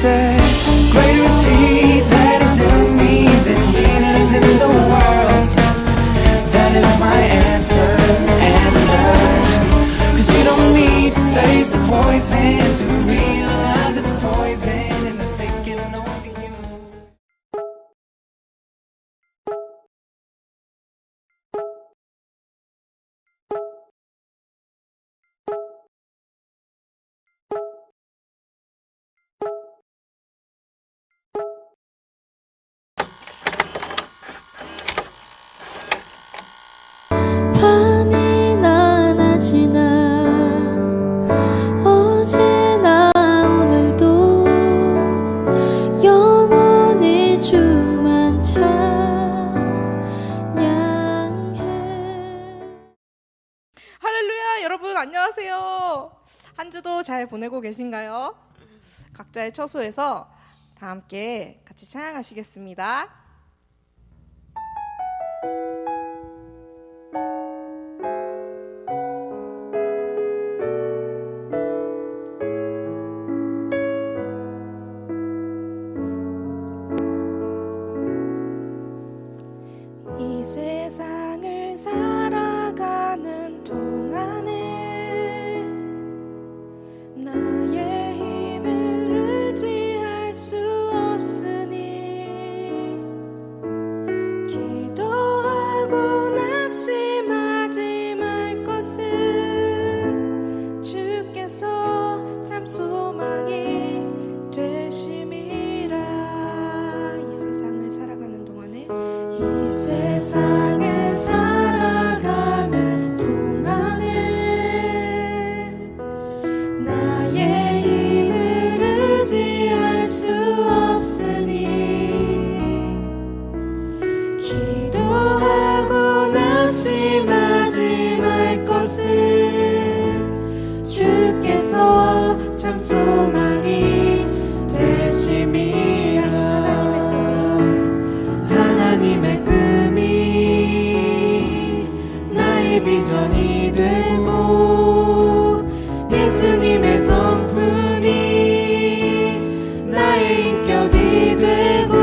said, greater is he that is in me than he that is in the world. That is my answer. 'Cause you don't need to taste the poison to realize it's poison and it's taking over you. 밤이 나나지나 어제나 오늘도 영원히 주만 찬양해. 할렐루야! 여러분 안녕하세요. 한 주도 잘 보내고 계신가요? 각자의 처소에서 다 함께 같이 찬양하시겠습니다. 이 세상을 살아가는 동안에 나의 힘을 의지할 수 없으니 기도하고 낙심하지 말 것은 주께서 참 소망이 되심이라. 이 세상을 살아가는 동안에 이 세상을 살아가는 동안에 나의 힘을 의지할 수 없으니 기도하고 낙심하지 말 것은 주께서 참 소망이 되심이라. 하나님의 꿈이 나의 비전이 되고 예수님의 성품이 나의 인격이 되고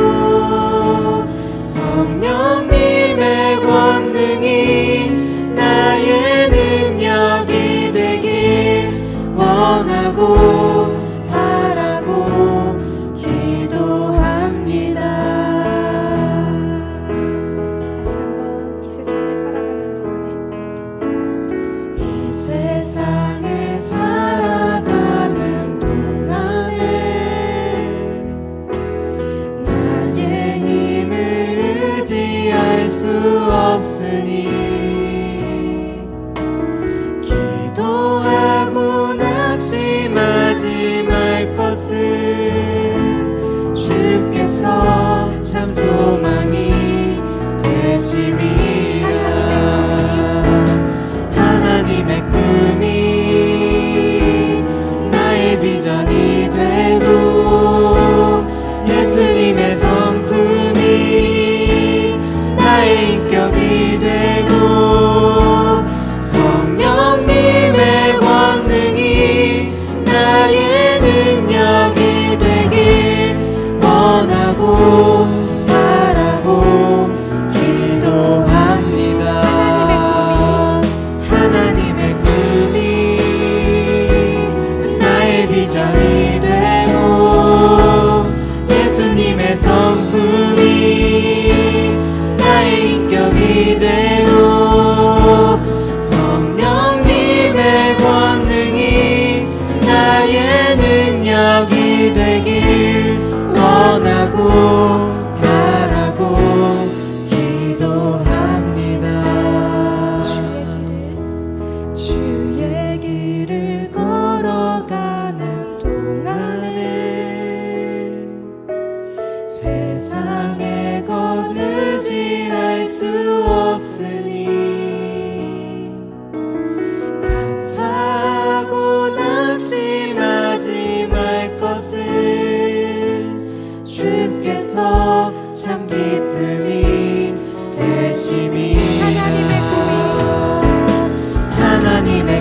성령님의 권능이 나의 능력이 되길 원하고 바라고 기도합니다. 다시 한번 이 세상을 살아가는 동안에 이 세상을 살아가는 동안에 나의 힘을 의지할 수 없으니 기도하고 낙심하지 말 것은 주께서 참 소망이 되심이라. 하나님의 꿈이 나의 비전이 되고 예수님의 성품이 나의 인격이 되고 성령님의 권능이 나의 능력이 되길 원하고 바라고 기도합니다. 하나님의 꿈이 나의 비전이 되고 예수님의 성품이 나의 인격이 되고 성령님의 권능이 나의 능력이 되길 원하고 바라고 기도합니다. 주의 길을 걸어가는 동안에 세상의 것 의지할 수 없으니 감사하고 낙심하지 말 것은 주께서 참 기쁨이 되심이. 하나님의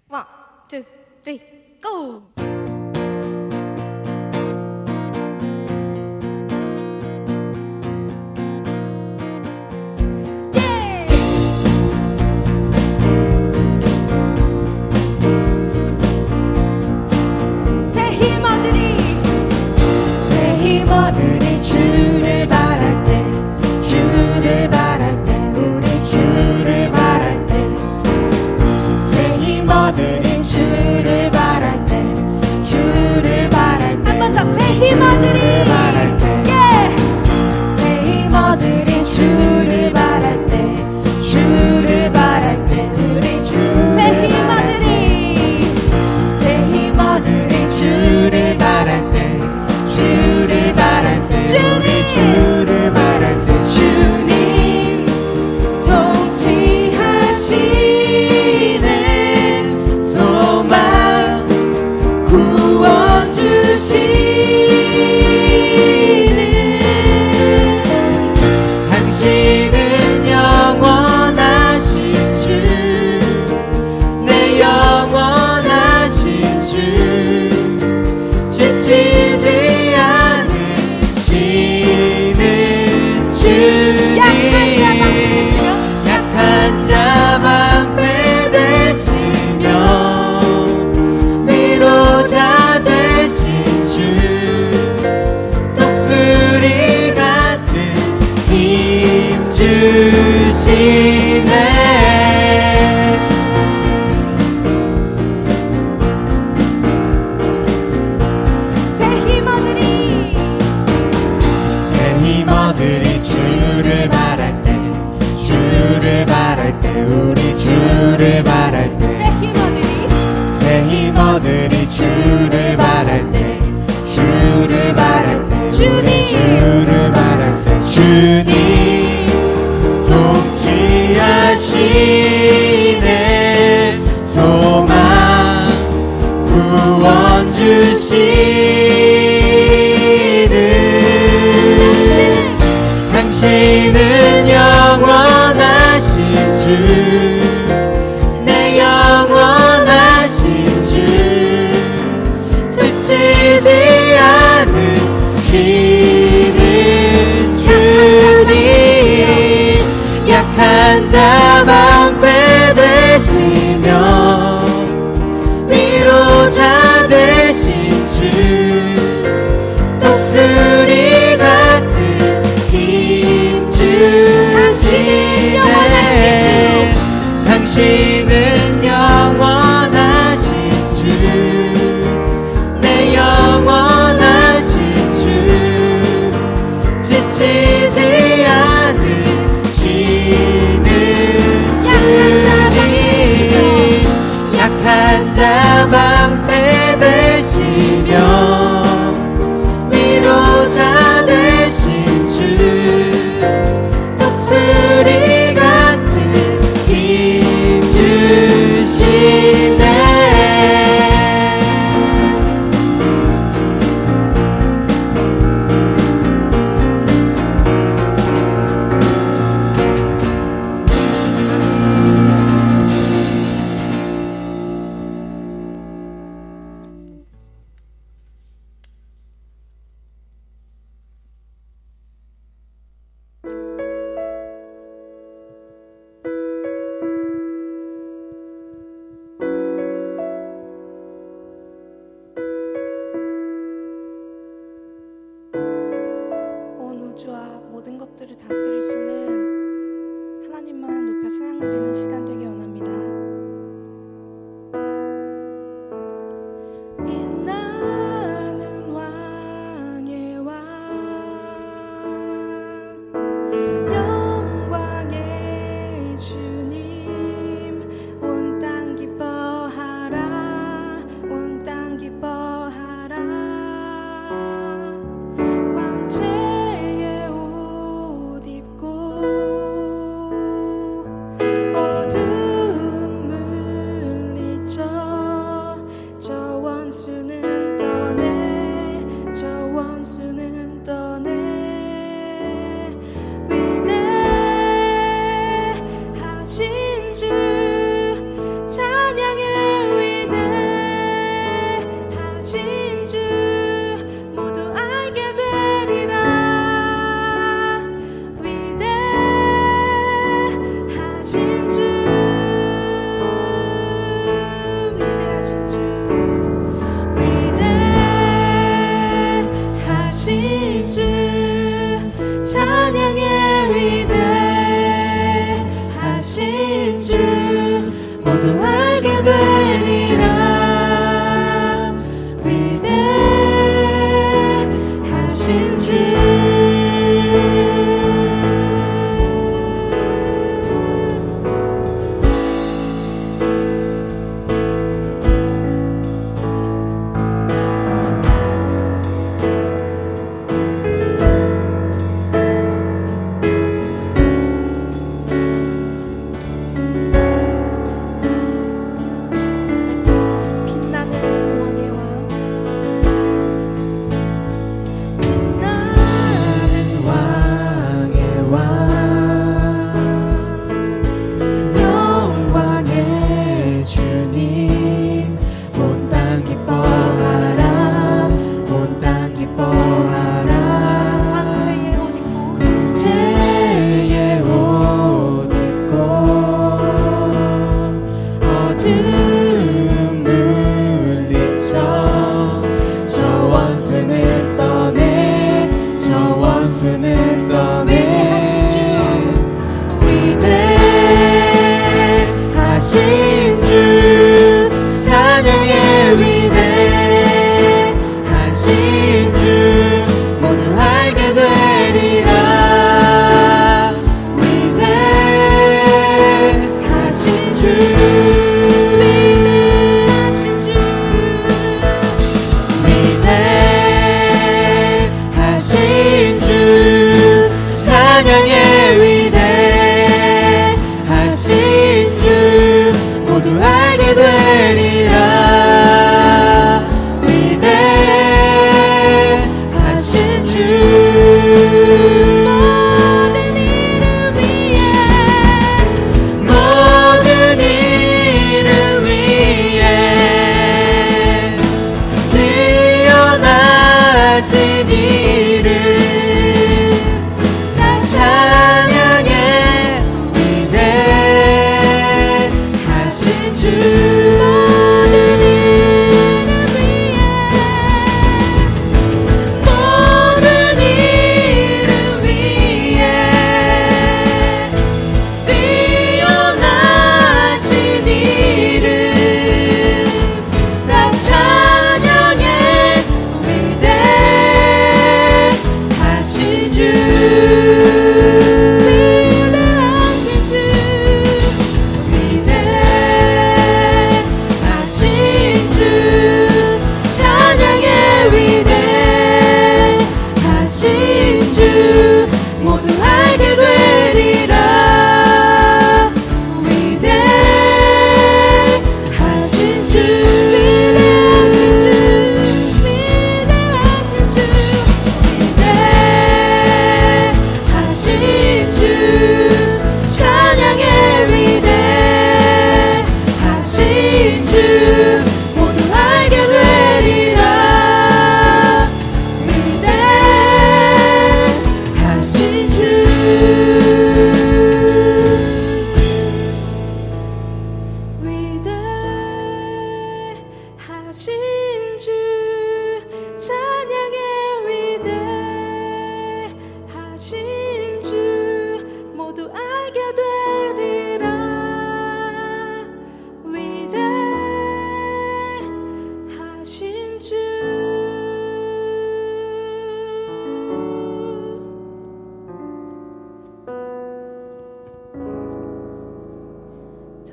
One, two, three, go! 새 힘어들이 주를 바랄 때 주를 바랄 때 우리 주를 바랄 때 새 힘어들이 주를 바랄 때 주를 바랄 때 한 번 더 새 힘어들이 바랄 때 새 힘어들이 주를 바랄 때 주를 바랄 때 우리 새 힘어들이 주를 바랄 때 주를 바랄 때 우리 주를 바랄 때 주님 통치하시네 소망 구원 주시네 당신은 영원하신 주 내 영원하신 주 지치지 않으시는 주님 약한 자 방패 되시며 위로자 되신 주 독수리 같은 힘 주시네 힘어들이 주를 바랄 때 주를 바랄 때 우리 주를 바랄 때 새 힘어들이 주를 바랄 때 주를 바랄 때 우리 주를 바랄 때 주님 통치하시네 소망 구원 주시네 당신은 영원하신 주 내 영원하신 주 지치지 않으시는 주님 약한 자 방패 되시며 위로자 되신 주 독수리 같은 힘 주시네 당신은 영원하신 주 내 영원하신 주 지치지 않으시는 주님 약한 자 방패 되시며 위로자 되신 주 독수리 같은 힘 주시네 온 우주와 모든 것들을 다스리시는 하나님만 높여 찬양드리는 시간 되기 원합니다. 빛나는 왕의 왕 영광의 주님 온 땅 기뻐하라 온 땅 기뻐하라 광채의 옷 입고 어둠 주 모두 알게 되리라. 위대하신 주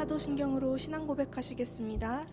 사도신경으로 신앙 고백하시겠습니다.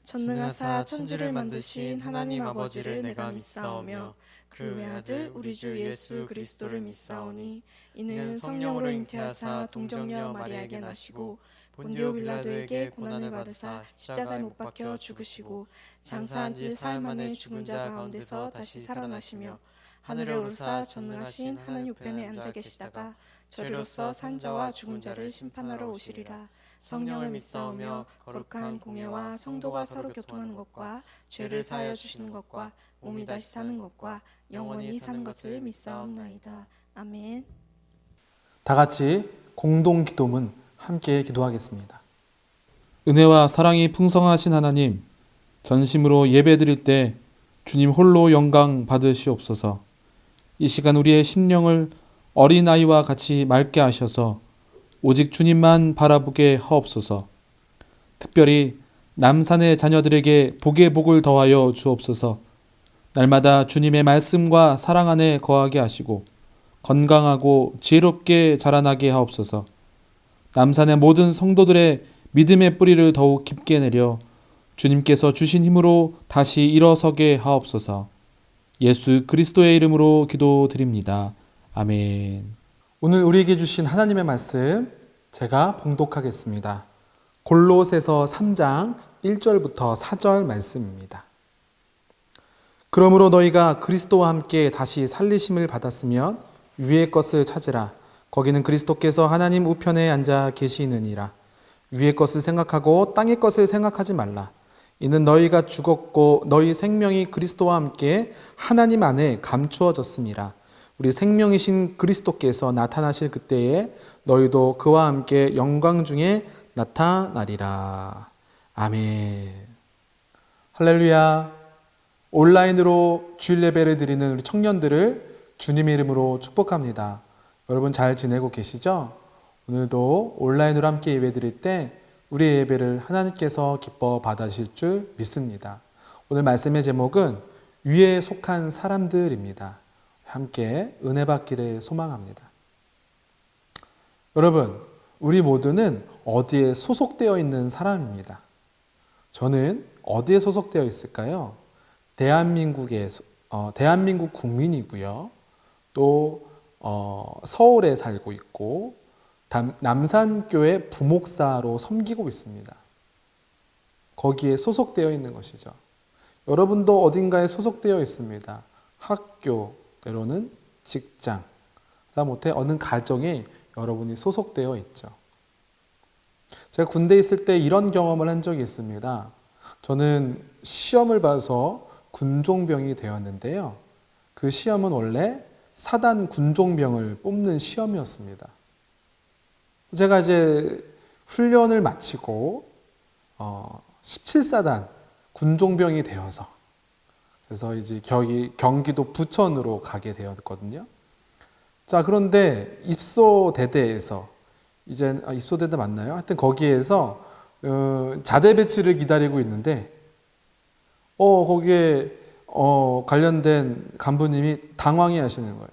전능하사 천지를 만드신 하나님 아버지를 내가 믿사오며 그 외아들 우리 주 예수 그리스도를 믿사오니 이는 성령으로 잉태하사 동정녀 마리아에게 나시고 본디오 빌라도에게 고난을 받으사 십자가에 못 박혀 죽으시고 장사한 지 사흘 만에 죽은 자 가운데서 다시 살아나시며 하늘에 오르사 전능하신 하나님 우편에 앉아 계시다가 저리로서 산 자와 죽은 자를 심판하러 오시리라. 성령을 믿사오며 거룩한 공예와 성도가 서로 교통하는 것과 죄를 사하여 주시는 것과 몸이 다시 사는 것과 영원히 사는 것을 믿사옵나이다. 아멘. 다 같이 공동 기도문 함께 기도하겠습니다. 은혜와 사랑이 풍성하신 하나님, 전심으로 예배드릴 때 주님 홀로 영광 받으시옵소서. 이 시간 우리의 심령을 어린아이와 같이 맑게 하셔서 오직 주님만 바라보게 하옵소서. 특별히 남산의 자녀들에게 복의 복을 더하여 주옵소서. 날마다 주님의 말씀과 사랑 안에 거하게 하시고 건강하고 지혜롭게 자라나게 하옵소서. 남산의 모든 성도들의 믿음의 뿌리를 더욱 깊게 내려 주님께서 주신 힘으로 다시 일어서게 하옵소서. 예수 그리스도의 이름으로 기도드립니다. 아멘. 오늘 우리에게 주신 하나님의 말씀 제가 봉독하겠습니다. 골로새서 3장 1절부터 4절 말씀입니다. 그러므로 너희가 그리스도와 함께 다시 살리심을 받았으면 위의 것을 찾으라. 거기는 그리스도께서 하나님 우편에 앉아 계시느니라. 위의 것을 생각하고 땅의 것을 생각하지 말라. 이는 너희가 죽었고 너희 생명이 그리스도와 함께 하나님 안에 감추어졌음이라. 우리 생명이신 그리스도께서 나타나실 그때에 너희도 그와 함께 영광 중에 나타나리라. 아멘. 할렐루야. 온라인으로 주일 예배를 드리는 우리 청년들을 주님의 이름으로 축복합니다. 여러분 잘 지내고 계시죠? 오늘도 온라인으로 함께 예배 드릴 때 우리의 예배를 하나님께서 기뻐 받으실 줄 믿습니다. 오늘 말씀의 제목은 위에 속한 사람들입니다. 함께 은혜 받기를 소망합니다. 여러분, 우리 모두는 어디에 소속되어 있는 사람입니다. 저는 어디에 소속되어 있을까요? 대한민국 국민이고요. 또 서울에 살고 있고 남산교회 부목사로 섬기고 있습니다. 거기에 소속되어 있는 것이죠. 여러분도 어딘가에 소속되어 있습니다. 학교, 때로는 직장, 하다못해 어느 가정에 여러분이 소속되어 있죠. 제가 군대에 있을 때 이런 경험을 한 적이 있습니다. 저는 시험을 봐서 군종병이 되었는데요. 그 시험은 원래 사단 군종병을 뽑는 시험이었습니다. 제가 이제 훈련을 마치고 17사단 군종병이 되어서 그래서 이제 경기도 부천으로 가게 되었거든요. 자, 그런데 입소대대에서 입소대대 맞나요? 하여튼 거기에서 자대 배치를 기다리고 있는데 거기에 관련된 간부님이 당황해 하시는 거예요.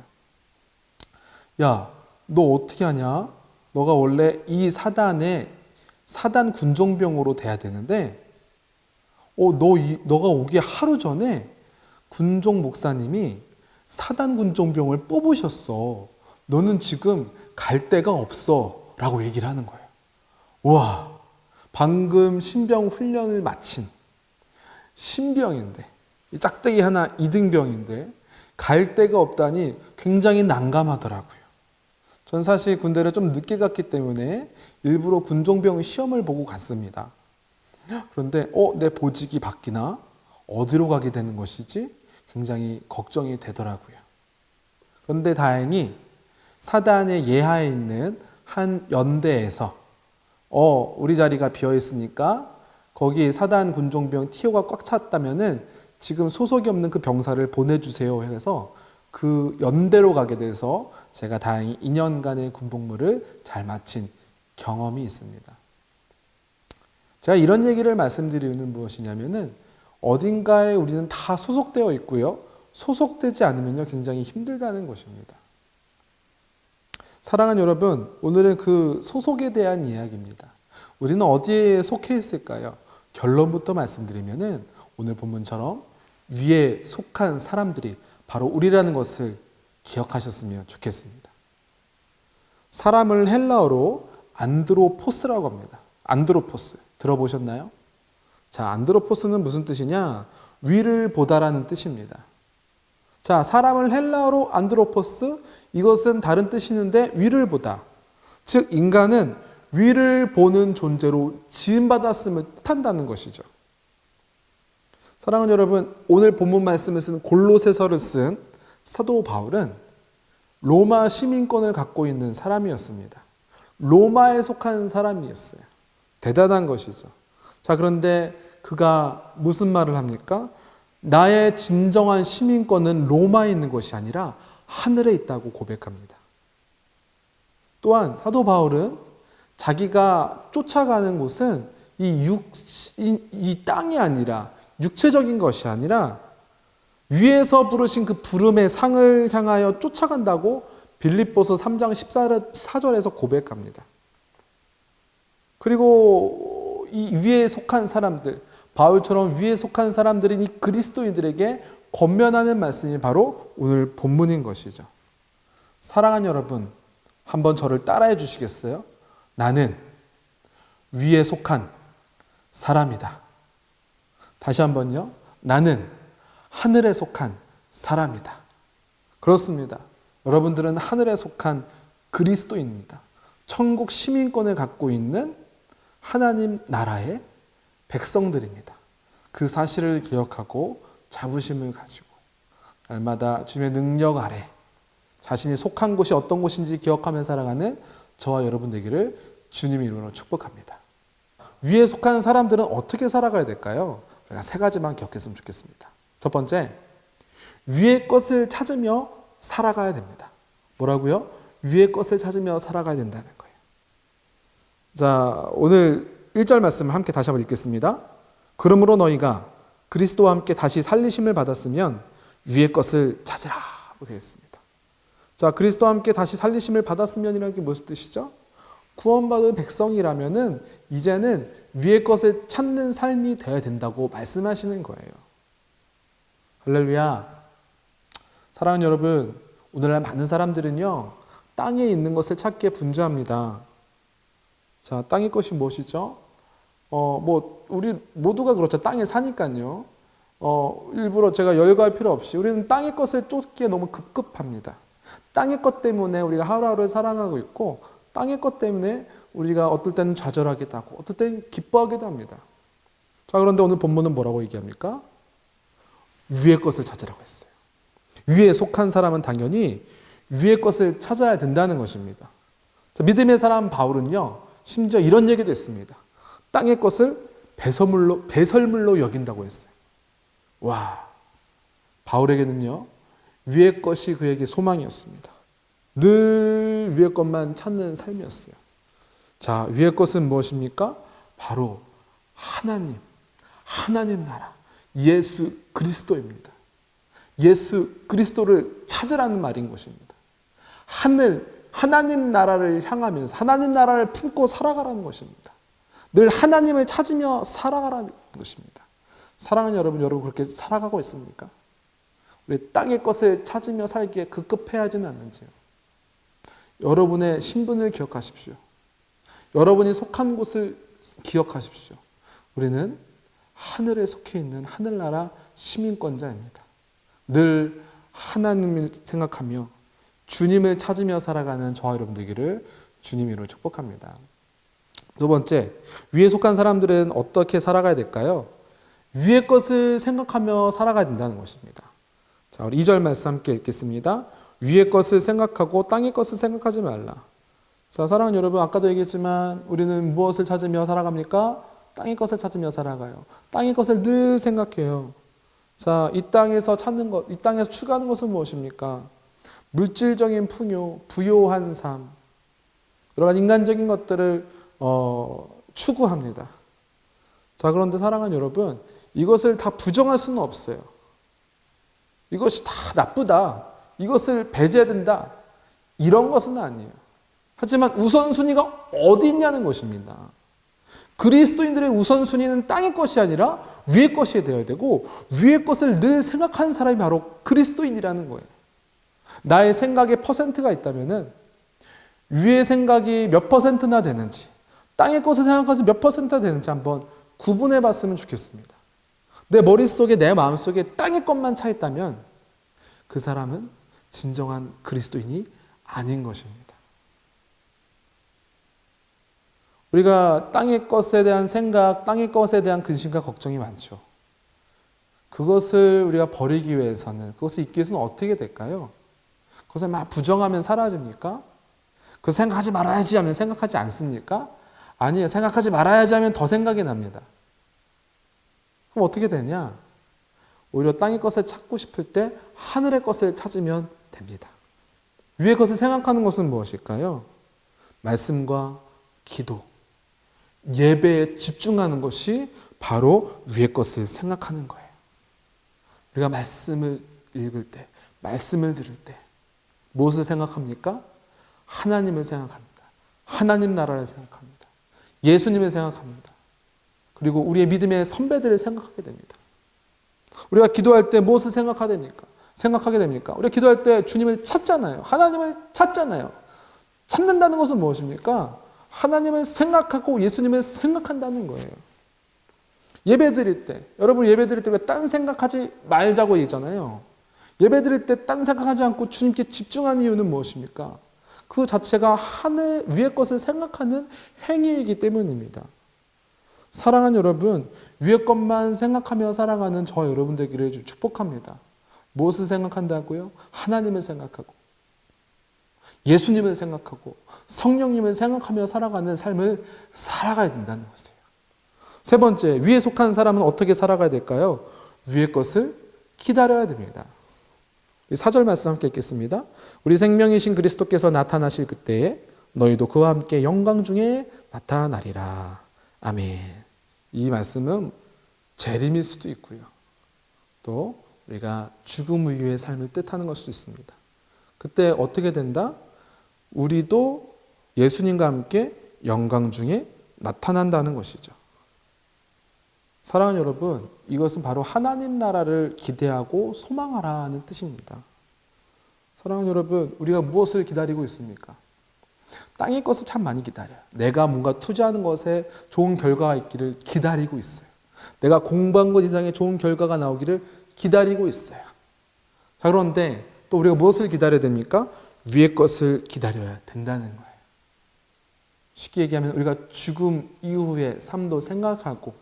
야, 너 어떻게 하냐? 너가 원래 이 사단의 사단 군종병으로 돼야 되는데 너가 오기 하루 전에 군종 목사님이 사단 군종병을 뽑으셨어. 너는 지금 갈 데가 없어 라고 얘기를 하는 거예요. 우와, 방금 신병 훈련을 마친 신병인데 이 짝대기 하나 2등병인데 갈 데가 없다니 굉장히 난감하더라고요. 전 사실 군대를 좀 늦게 갔기 때문에 일부러 군종병 시험을 보고 갔습니다. 그런데 내 보직이 바뀌나? 어디로 가게 되는 것이지? 굉장히 걱정이 되더라고요. 그런데 다행히 사단의 예하에 있는 한 연대에서 우리 자리가 비어 있으니까 거기 사단 군종병 티오가 꽉 찼다면은 지금 소속이 없는 그 병사를 보내주세요 해서 그 연대로 가게 돼서 제가 다행히 2년간의 군복무를 잘 마친 경험이 있습니다. 제가 이런 얘기를 말씀드리는 무엇이냐면은 어딘가에 우리는 다 소속되어 있고요. 소속되지 않으면요 굉장히 힘들다는 것입니다. 사랑하는 여러분, 오늘은 그 소속에 대한 이야기입니다. 우리는 어디에 속해 있을까요? 결론부터 말씀드리면은 오늘 본문처럼 위에 속한 사람들이 바로 우리라는 것을 기억하셨으면 좋겠습니다. 사람을 헬라어로 안드로포스라고 합니다. 안드로포스 들어보셨나요? 자, 안드로포스는 무슨 뜻이냐? 위를 보다라는 뜻입니다. 자, 사람을 헬라어로 안드로포스, 이것은 다른 뜻이 있는데 위를 보다. 즉 인간은 위를 보는 존재로 지음받았음을 뜻한다는 것이죠. 사랑하는 여러분, 오늘 본문 말씀을 쓴 골로새서를 쓴 사도 바울은 로마 시민권을 갖고 있는 사람이었습니다. 로마에 속한 사람이었어요. 대단한 것이죠. 자, 그런데 그가 무슨 말을 합니까? 나의 진정한 시민권은 로마에 있는 것이 아니라 하늘에 있다고 고백합니다. 또한 사도 바울은 자기가 쫓아가는 곳은 이 땅이 아니라 육체적인 것이 아니라 위에서 부르신 그 부름의 상을 향하여 쫓아간다고 빌립보서 3장 14절에서 고백합니다. 그리고 이 위에 속한 사람들, 바울처럼 위에 속한 사람들인 이 그리스도인들에게 권면하는 말씀이 바로 오늘 본문인 것이죠. 사랑하는 여러분, 한번 저를 따라해 주시겠어요? 나는 위에 속한 사람이다. 다시 한번요. 나는 하늘에 속한 사람이다. 그렇습니다. 여러분들은 하늘에 속한 그리스도입니다. 천국 시민권을 갖고 있는 하나님 나라의 백성들입니다. 그 사실을 기억하고 자부심을 가지고 날마다 주님의 능력 아래 자신이 속한 곳이 어떤 곳인지 기억하며 살아가는 저와 여러분 되기를 주님의 이름으로 축복합니다. 위에 속한 사람들은 어떻게 살아가야 될까요? 우리가 세 가지만 기억했으면 좋겠습니다. 첫 번째, 위의 것을 찾으며 살아가야 됩니다. 뭐라고요? 위의 것을 찾으며 살아가야 된다는 거예요. 자, 오늘 1절 말씀을 함께 다시 한번 읽겠습니다. 그러므로 너희가 그리스도와 함께 다시 살리심을 받았으면 위의 것을 찾으라고 되어 있습니다. 자, 그리스도와 함께 다시 살리심을 받았으면이라는 게 무슨 뜻이죠? 구원받은 백성이라면은 이제는 위의 것을 찾는 삶이 되어야 된다고 말씀하시는 거예요. 할렐루야. 사랑하는 여러분, 오늘날 많은 사람들은요, 땅에 있는 것을 찾기에 분주합니다. 자, 땅의 것이 무엇이죠? 우리 모두가 그렇죠. 땅에 사니까요. 일부러 제가 열거할 필요 없이 우리는 땅의 것을 쫓기에 너무 급급합니다. 땅의 것 때문에 우리가 하루하루를 살아가고 있고, 땅의 것 때문에 우리가 어떨 때는 좌절하기도 하고, 어떨 때는 기뻐하기도 합니다. 자, 그런데 오늘 본문은 뭐라고 얘기합니까? 위의 것을 찾으라고 했어요. 위에 속한 사람은 당연히 위의 것을 찾아야 된다는 것입니다. 자, 믿음의 사람 바울은요, 심지어 이런 얘기도 했습니다. 땅의 것을 배설물로 여긴다고 했어요. 와, 바울에게는요, 위의 것이 그에게 소망이었습니다. 늘 위의 것만 찾는 삶이었어요. 자, 위의 것은 무엇입니까? 바로 하나님 나라, 예수 그리스도입니다. 예수 그리스도를 찾으라는 말인 것입니다. 하나님 나라를 향하면서 하나님 나라를 품고 살아가라는 것입니다. 늘 하나님을 찾으며 살아가라는 것입니다. 사랑하는 여러분 그렇게 살아가고 있습니까? 우리 땅의 것을 찾으며 살기에 급급해하지는 않는지요. 여러분의 신분을 기억하십시오. 여러분이 속한 곳을 기억하십시오. 우리는 하늘에 속해 있는 하늘나라 시민권자입니다. 늘 하나님을 생각하며 주님을 찾으며 살아가는 저와 여러분 되기를 주님으로 축복합니다. 두 번째, 위에 속한 사람들은 어떻게 살아가야 될까요? 위의 것을 생각하며 살아가야 된다는 것입니다. 자, 우리 2절 말씀 함께 읽겠습니다. 위의 것을 생각하고 땅의 것을 생각하지 말라. 자, 사랑하는 여러분, 아까도 얘기했지만 우리는 무엇을 찾으며 살아갑니까? 땅의 것을 찾으며 살아가요. 땅의 것을 늘 생각해요. 자, 이 땅에서 찾는 것, 이 땅에서 추구하는 것은 무엇입니까? 물질적인 풍요, 부요한 삶, 여러 가지 인간적인 것들을 추구합니다. 자, 그런데 사랑하는 여러분, 이것을 다 부정할 수는 없어요. 이것이 다 나쁘다, 이것을 배제된다, 이런 것은 아니에요. 하지만 우선순위가 어디 있냐는 것입니다. 그리스도인들의 우선순위는 땅의 것이 아니라 위의 것이 되어야 되고, 위의 것을 늘 생각하는 사람이 바로 그리스도인이라는 거예요. 나의 생각에 퍼센트가 있다면은 위의 생각이 몇 퍼센트나 되는지, 땅의 것을 생각해서 몇 퍼센트나 되는지 한번 구분해 봤으면 좋겠습니다. 내 머릿속에, 내 마음속에 땅의 것만 차 있다면 그 사람은 진정한 그리스도인이 아닌 것입니다. 우리가 땅의 것에 대한 생각, 땅의 것에 대한 근심과 걱정이 많죠. 그것을 우리가 버리기 위해서는, 그것을 잊기 위해서는 어떻게 될까요? 그것을 막 부정하면 사라집니까? 그 생각하지 말아야지 하면 생각하지 않습니까? 아니에요. 생각하지 말아야지 하면 더 생각이 납니다. 그럼 어떻게 되냐? 오히려 땅의 것을 찾고 싶을 때 하늘의 것을 찾으면 됩니다. 위의 것을 생각하는 것은 무엇일까요? 말씀과 기도, 예배에 집중하는 것이 바로 위의 것을 생각하는 거예요. 우리가 말씀을 읽을 때, 말씀을 들을 때 무엇을 생각합니까? 하나님을 생각합니다. 하나님 나라를 생각합니다. 예수님을 생각합니다. 그리고 우리의 믿음의 선배들을 생각하게 됩니다. 우리가 기도할 때 무엇을 생각하게 됩니까? 우리가 기도할 때 주님을 찾잖아요. 하나님을 찾잖아요. 찾는다는 것은 무엇입니까? 하나님을 생각하고 예수님을 생각한다는 거예요. 예배 드릴 때, 여러분 예배 드릴 때 딴 생각하지 말자고 얘기잖아요. 예배 드릴 때 딴 생각하지 않고 주님께 집중하는 이유는 무엇입니까? 그 자체가 하늘 위의 것을 생각하는 행위이기 때문입니다. 사랑하는 여러분, 위의 것만 생각하며 살아가는 저 여러분들에게 축복합니다. 무엇을 생각한다고요? 하나님을 생각하고 예수님을 생각하고 성령님을 생각하며 살아가는 삶을 살아가야 된다는 것이에요. 세 번째, 위에 속한 사람은 어떻게 살아가야 될까요? 위의 것을 기다려야 됩니다. 4절 말씀 함께 읽겠습니다. 우리 생명이신 그리스도께서 나타나실 그때에 너희도 그와 함께 영광 중에 나타나리라. 아멘. 이 말씀은 재림일 수도 있고요. 또 우리가 죽음 이후의 삶을 뜻하는 걸 수도 있습니다. 그때 어떻게 된다? 우리도 예수님과 함께 영광 중에 나타난다는 것이죠. 사랑하는 여러분, 이것은 바로 하나님 나라를 기대하고 소망하라는 뜻입니다. 사랑하는 여러분, 우리가 무엇을 기다리고 있습니까? 땅의 것을 참 많이 기다려요. 내가 뭔가 투자하는 것에 좋은 결과가 있기를 기다리고 있어요. 내가 공부한 것 이상의 좋은 결과가 나오기를 기다리고 있어요. 자, 그런데 또 우리가 무엇을 기다려야 됩니까? 위의 것을 기다려야 된다는 거예요. 쉽게 얘기하면 우리가 죽음 이후의 삶도 생각하고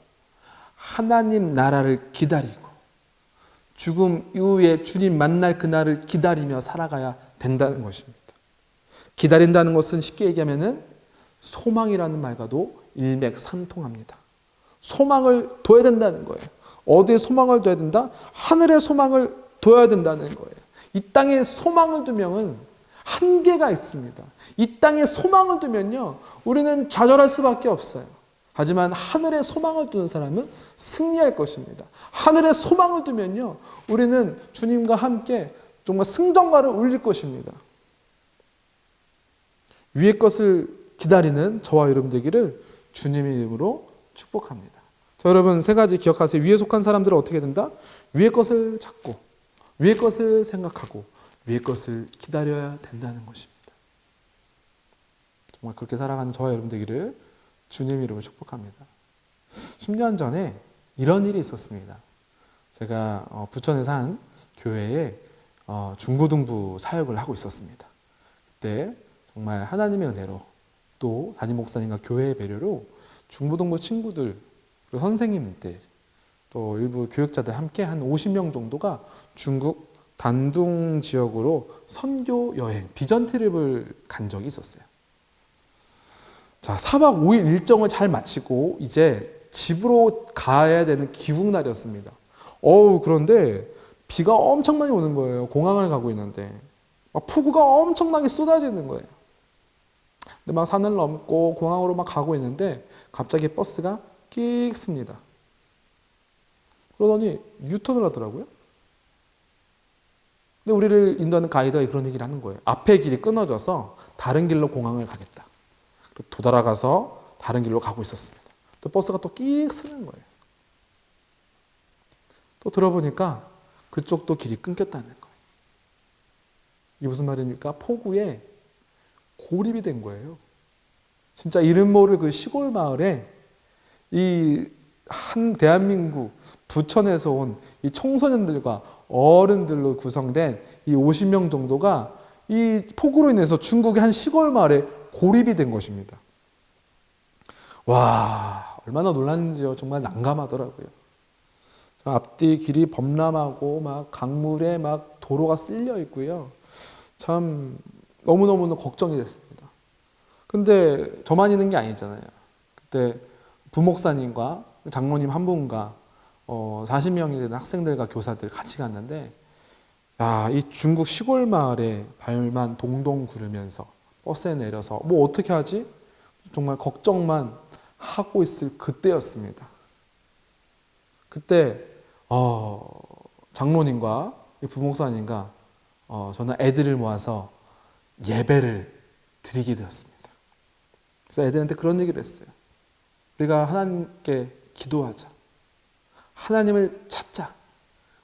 하나님 나라를 기다리고 죽음 이후에 주님 만날 그날을 기다리며 살아가야 된다는 것입니다. 기다린다는 것은 쉽게 얘기하면 소망이라는 말과도 일맥상통합니다. 소망을 둬야 된다는 거예요. 어디에 소망을 둬야 된다? 하늘에 소망을 둬야 된다는 거예요. 이 땅에 소망을 두면 한계가 있습니다. 이 땅에 소망을 두면요, 우리는 좌절할 수밖에 없어요. 하지만 하늘에 소망을 두는 사람은 승리할 것입니다. 하늘에 소망을 두면요, 우리는 주님과 함께 정말 승전가를 울릴 것입니다. 위의 것을 기다리는 저와 여러분 되기를 주님의 이름으로 축복합니다. 자, 여러분 세 가지 기억하세요. 위에 속한 사람들은 어떻게 된다? 위의 것을 찾고 위의 것을 생각하고 위의 것을 기다려야 된다는 것입니다. 정말 그렇게 살아가는 저와 여러분 되기를 주님 이름으로 축복합니다. 10년 전에 이런 일이 있었습니다. 제가 부천에서 한 교회에 중고등부 사역을 하고 있었습니다. 그때 정말 하나님의 은혜로 또 담임 목사님과 교회의 배려로 중고등부 친구들, 그리고 선생님들, 또 일부 교육자들 함께 한 50명 정도가 중국 단둥 지역으로 선교 여행, 비전 트립을 간 적이 있었어요. 자, 4박 5일 일정을 잘 마치고 이제 집으로 가야 되는 귀국날이었습니다. 그런데 비가 엄청 많이 오는 거예요. 공항을 가고 있는데 막 폭우가 엄청나게 쏟아지는 거예요. 근데 막 산을 넘고 공항으로 막 가고 있는데 갑자기 버스가 끽 씁니다. 그러더니 유턴을 하더라고요. 근데 우리를 인도하는 가이드가 그런 얘기를 하는 거예요. 앞에 길이 끊어져서 다른 길로 공항을 가겠다. 돌아가서 다른 길로 가고 있었습니다. 또 버스가 또 끽 쓰는 거예요. 또 들어보니까 그쪽도 길이 끊겼다는 거예요. 이게 무슨 말입니까? 폭우에 고립이 된 거예요. 진짜 이름 모를 그 시골 마을에 이 한 대한민국 부천에서 온 이 청소년들과 어른들로 구성된 이 50명 정도가 이 폭우로 인해서 중국의 한 시골 마을에 고립이 된 것입니다. 와, 얼마나 놀랐는지요. 정말 난감하더라고요. 앞뒤 길이 범람하고 막 강물에 막 도로가 쓸려 있고요. 참 너무너무 걱정이 됐습니다. 근데 저만 있는 게 아니잖아요. 그때 부목사님과 장로님 한 분과 40명이 되는 학생들과 교사들 같이 갔는데, 이 중국 시골 마을에 발만 동동 구르면서 버스에 내려서 뭐 어떻게 하지? 정말 걱정만 하고 있을 그때였습니다. 그때 장로님과 부목사님과 저는 애들을 모아서 예배를 드리게 되었습니다. 그래서 애들한테 그런 얘기를 했어요. 우리가 하나님께 기도하자. 하나님을 찾자.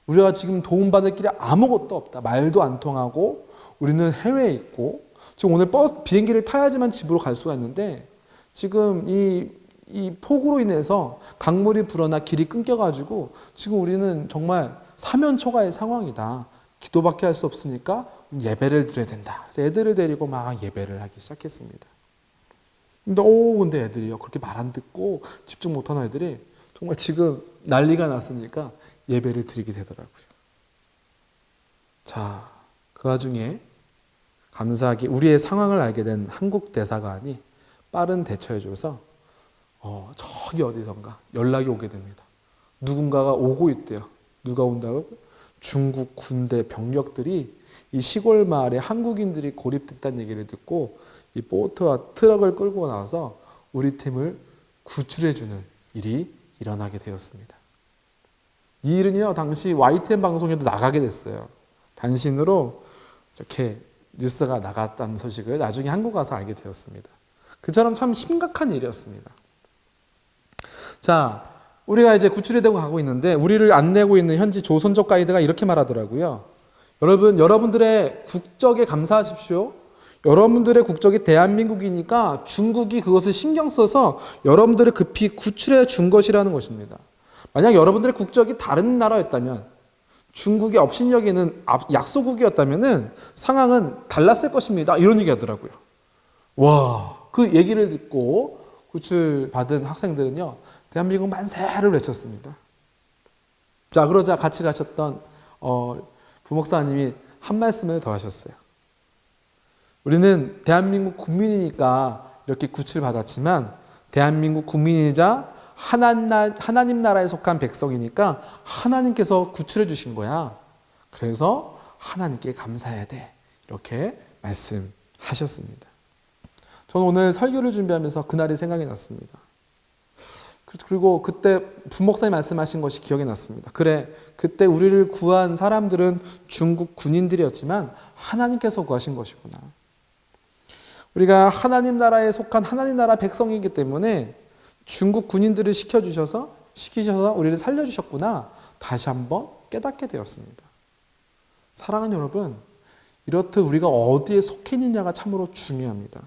우리가 지금 도움받을 길이 아무것도 없다. 말도 안 통하고 우리는 해외에 있고 지금 오늘 비행기를 타야지만 집으로 갈 수가 있는데 지금 이 폭우로 인해서 강물이 불어나 길이 끊겨가지고 지금 우리는 정말 사면초가의 상황이다. 기도밖에 할 수 없으니까 예배를 드려야 된다. 그래서 애들을 데리고 막 예배를 하기 시작했습니다. 근데 애들이요 그렇게 말 안 듣고 집중 못하는 애들이 정말 지금 난리가 났으니까 예배를 드리게 되더라고요. 자, 그 와중에 감사하게 우리의 상황을 알게 된 한국 대사관이 빠른 대처해줘서 저기 어디선가 연락이 오게 됩니다. 누군가가 오고 있대요. 누가 온다고? 중국 군대 병력들이 이 시골 마을에 한국인들이 고립됐다는 얘기를 듣고 이 보트와 트럭을 끌고 나와서 우리 팀을 구출해주는 일이 일어나게 되었습니다. 이 일은요 당시 YTN 방송에도 나가게 됐어요. 단신으로 이렇게 뉴스가 나갔다는 소식을 나중에 한국 와서 알게 되었습니다. 그처럼 참 심각한 일이었습니다. 자, 우리가 이제 구출이 되고 가고 있는데 우리를 안내고 있는 현지 조선족 가이드가 이렇게 말하더라고요. 여러분들의 국적에 감사하십시오. 여러분들의 국적이 대한민국이니까 중국이 그것을 신경 써서 여러분들을 급히 구출해 준 것이라는 것입니다. 만약 여러분들의 국적이 다른 나라였다면 중국이 업신여기는 약소국이었다면 상황은 달랐을 것입니다. 이런 얘기 하더라고요. 와, 그 얘기를 듣고 구출받은 학생들은요 대한민국 만세를 외쳤습니다. 자, 그러자 같이 가셨던 부목사님이 한 말씀을 더 하셨어요. 우리는 대한민국 국민이니까 이렇게 구출받았지만 대한민국 국민이자 하나님 나라에 속한 백성이니까 하나님께서 구출해 주신 거야. 그래서 하나님께 감사해야 돼. 이렇게 말씀하셨습니다. 저는 오늘 설교를 준비하면서 그날이 생각이 났습니다. 그리고 그때 부목사님 말씀하신 것이 기억이 났습니다. 그래, 그때 우리를 구한 사람들은 중국 군인들이었지만 하나님께서 구하신 것이구나. 우리가 하나님 나라에 속한 하나님 나라 백성이기 때문에 중국 군인들을 시키셔서 우리를 살려주셨구나. 다시 한번 깨닫게 되었습니다. 사랑하는 여러분, 이렇듯 우리가 어디에 속해 있느냐가 참으로 중요합니다.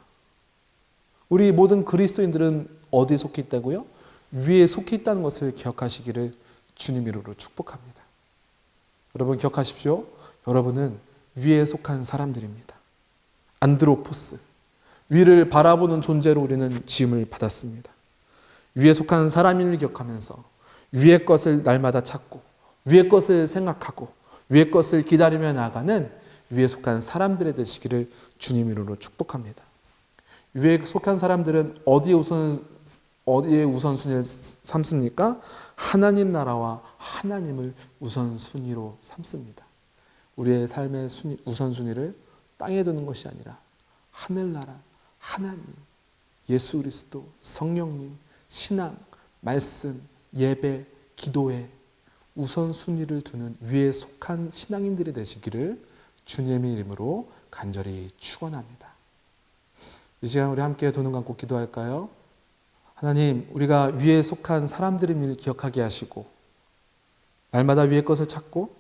우리 모든 그리스도인들은 어디에 속해 있다고요? 위에 속해 있다는 것을 기억하시기를 주님 이름으로 축복합니다. 여러분 기억하십시오. 여러분은 위에 속한 사람들입니다. 안드로포스, 위를 바라보는 존재로 우리는 지음을 받았습니다. 위에 속한 사람임을 기억하면서 위의 것을 날마다 찾고 위의 것을 생각하고 위의 것을 기다리며 나아가는 위에 속한 사람들이 되시기를 주님 이름으로 축복합니다. 위에 속한 사람들은 어디에 우선순위를 삼습니까? 하나님 나라와 하나님을 우선순위로 삼습니다. 우리의 삶의 우선순위를 땅에 두는 것이 아니라 하늘나라, 하나님, 예수 그리스도, 성령님, 신앙, 말씀, 예배, 기도에 우선순위를 두는 위에 속한 신앙인들이 되시기를 주님의 이름으로 간절히 축원합니다. 이 시간 우리 함께 두 눈 감고 기도할까요? 하나님, 우리가 위에 속한 사람들임을 기억하게 하시고 날마다 위의 것을 찾고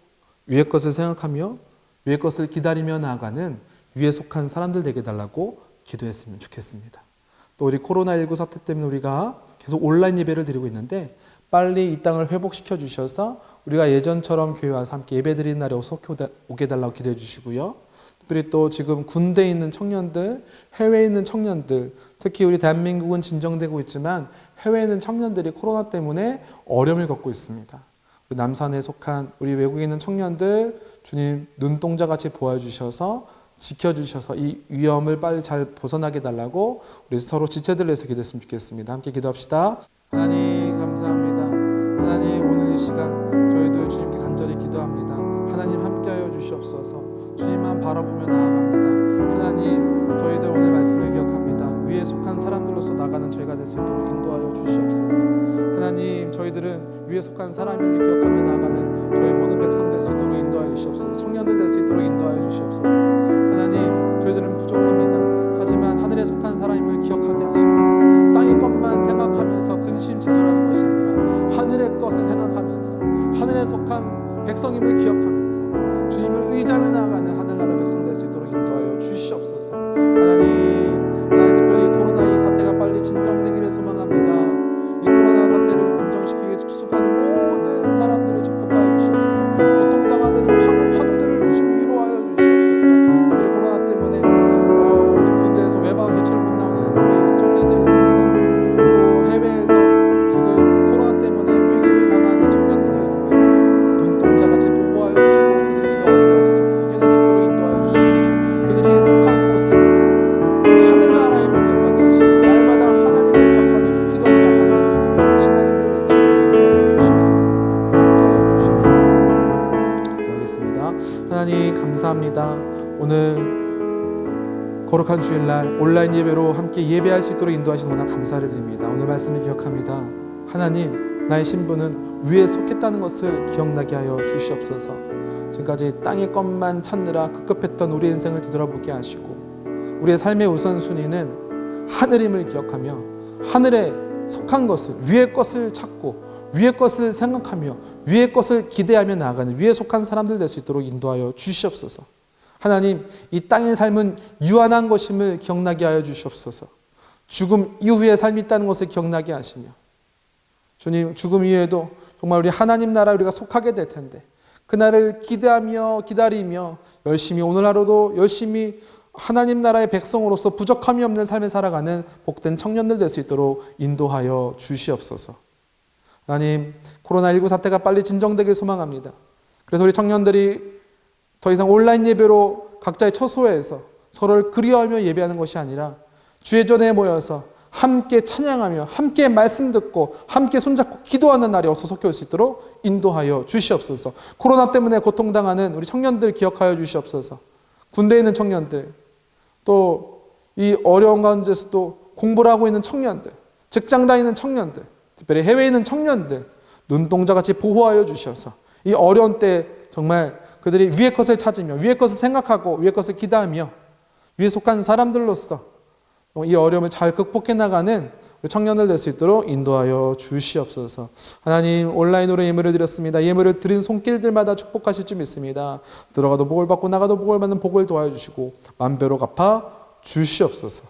위의 것을 생각하며 위의 것을 기다리며 나아가는 위에 속한 사람들 되게 달라고 기도했으면 좋겠습니다. 또 우리 코로나19 사태 때문에 우리가 계속 온라인 예배를 드리고 있는데 빨리 이 땅을 회복시켜 주셔서 우리가 예전처럼 교회 와서 함께 예배 드리는 날에 속해 오게 달라고 기도해 주시고요. 특별히 또 지금 군대에 있는 청년들, 해외에 있는 청년들, 특히 우리 대한민국은 진정되고 있지만 해외에 있는 청년들이 코로나 때문에 어려움을 겪고 있습니다. 남산에 속한 우리 외국에 있는 청년들 주님 눈동자같이 보아주셔서 지켜주셔서 이 위험을 빨리 잘 벗어나게 달라고 우리 서로 지체들을 해서 기도했으면 좋겠습니다. 함께 기도합시다. 하나님 감사합니다. 하나님 오늘 이 시간 저희들 주님께 간절히 기도합니다. 하나님 함께하여 주시옵소서. 주님만 바라보며 나아갑니다. 하나님 저희들 오늘 말씀을 기억합니다. 위에 속한 사람들로서 나가는 저희가 될 수 있도록 인도하여 주시옵소서. 하나님, 저희들은 위에 속한 사람임을 기억하며 나아가는 저희 모든 백성 될 수 있도록 인도하여 주시옵소서. 청년들 될 수 있도록 인도하여 주시옵소서. 하나님, 저희들은 부족합니다. 하지만 하늘에 속한 사람임을 기억하게 하시고 땅의 것만 생각하면서 근심좌절하는 것이 아니라 하늘의 것을 생각하면서 하늘에 속한 백성임을 기억하면서 주님을 의지하며 나아가는 하늘나라 백성 될 수 있도록 인도하여 주시옵소서. 하나님, 특별히 코로나 이 사태가 빨리 진정되기를 소망합니다. 이 코로나 사태를 진정시키기 위해 수고하는 모든 사람들을 축복하여 주시옵소서. 고통당하는 환우들을 주님 위로하여 주시옵소서. 특별히 코로나 때문에 군대에서 외박 외출을 못 나오는 우리 청년들이 있습니다. 또 해외에서 지금 코로나 때문에 위기를 당하는 청년들도 있습니다. 눈동자같이 보호하여 주시고 그들이 어려워서 이겨낼 수 있도록 인도하여 주시옵소서. 그들이 속한 곳은 하늘나라의 기억하게 하시고 날마다 하나님을 찾고 기도하며 나가는 신앙인들 될 수 있도록 인도하여 주시옵소서. 함께하여 주시옵소서. 기도하겠습니다. 하나님, 감사합니다. 오늘 거룩한 주일날 온라인 예배로 함께 예배할 수 있도록 인도하시는 구나 감사를 드립니다. 오늘 말씀을 기억합니다. 하나님, 나의 신분은 위에 속했다는 것을 기억나게 하여 주시옵소서. 지금까지 땅의 것만 찾느라 급급했던 우리 인생을 되돌아보게 하시고 우리의 삶의 우선순위는 하늘임을 기억하며 하늘에 속한 것을, 위의 것을 찾고 위의 것을 생각하며 위의 것을 기대하며 나아가는 위에 속한 사람들 될 수 있도록 인도하여 주시옵소서. 하나님, 이 땅의 삶은 유한한 것임을 기억나게 하여 주시옵소서. 죽음 이후의 삶이 있다는 것을 기억나게 하시며 주님, 죽음 이후에도 정말 우리 하나님 나라에 우리가 속하게 될 텐데 그날을 기대하며 기다리며 열심히 오늘 하루도 열심히 하나님 나라의 백성으로서 부족함이 없는 삶을 살아가는 복된 청년들 될 수 있도록 인도하여 주시옵소서. 하나님, 코로나19 사태가 빨리 진정되길 소망합니다. 그래서 우리 청년들이 더 이상 온라인 예배로 각자의 처소에서 서로를 그리워하며 예배하는 것이 아니라 주의 전에 모여서 함께 찬양하며 함께 말씀 듣고 함께 손잡고 기도하는 날이 어서 속해 올 수 있도록 인도하여 주시옵소서. 코로나 때문에 고통당하는 우리 청년들 기억하여 주시옵소서. 군대에 있는 청년들, 또 이 어려운 가운데서도 공부를 하고 있는 청년들, 직장 다니는 청년들, 특별히 해외에 있는 청년들 눈동자같이 보호하여 주셔서 이 어려운 때 정말 그들이 위의 것을 찾으며 위의 것을 생각하고 위의 것을 기대하며 위에 속한 사람들로서 이 어려움을 잘 극복해 나가는 우리 청년들 될 수 있도록 인도하여 주시옵소서. 하나님, 온라인으로 예물을 드렸습니다. 예물을 드린 손길들마다 축복하실 줄 믿습니다. 들어가도 복을 받고 나가도 복을 받는 복을 도와주시고 만배로 갚아 주시옵소서.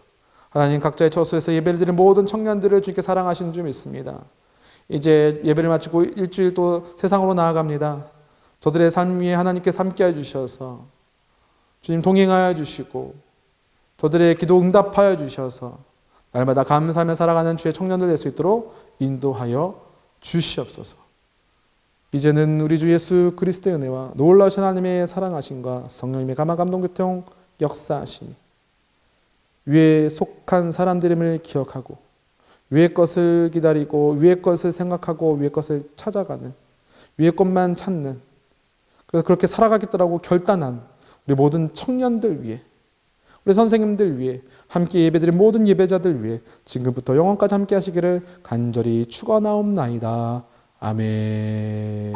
하나님, 각자의 처소에서 예배를 드린 모든 청년들을 주님께 사랑하시는 줄 믿습니다. 이제 예배를 마치고 일주일 또 세상으로 나아갑니다. 저들의 삶 위에 하나님께서 함께해 주셔서 주님 동행하여 주시고 저들의 기도 응답하여 주셔서 날마다 감사하며 살아가는 주의 청년들 될 수 있도록 인도하여 주시옵소서. 이제는 우리 주 예수 그리스도의 은혜와 놀라우신 하나님의 사랑하심과 성령님의 감화 감동 교통 역사하심이 위에 속한 사람들임을 기억하고 위의 것을 기다리고 위의 것을 생각하고 위의 것을 찾아가는 위의 것만 찾는, 그래서 그렇게 살아가겠다라고 결단한 우리 모든 청년들 위해, 우리 선생님들 위해, 함께 예배드린 모든 예배자들 위해 지금부터 영원까지 함께 하시기를 간절히 축원하옵나이다. 아멘.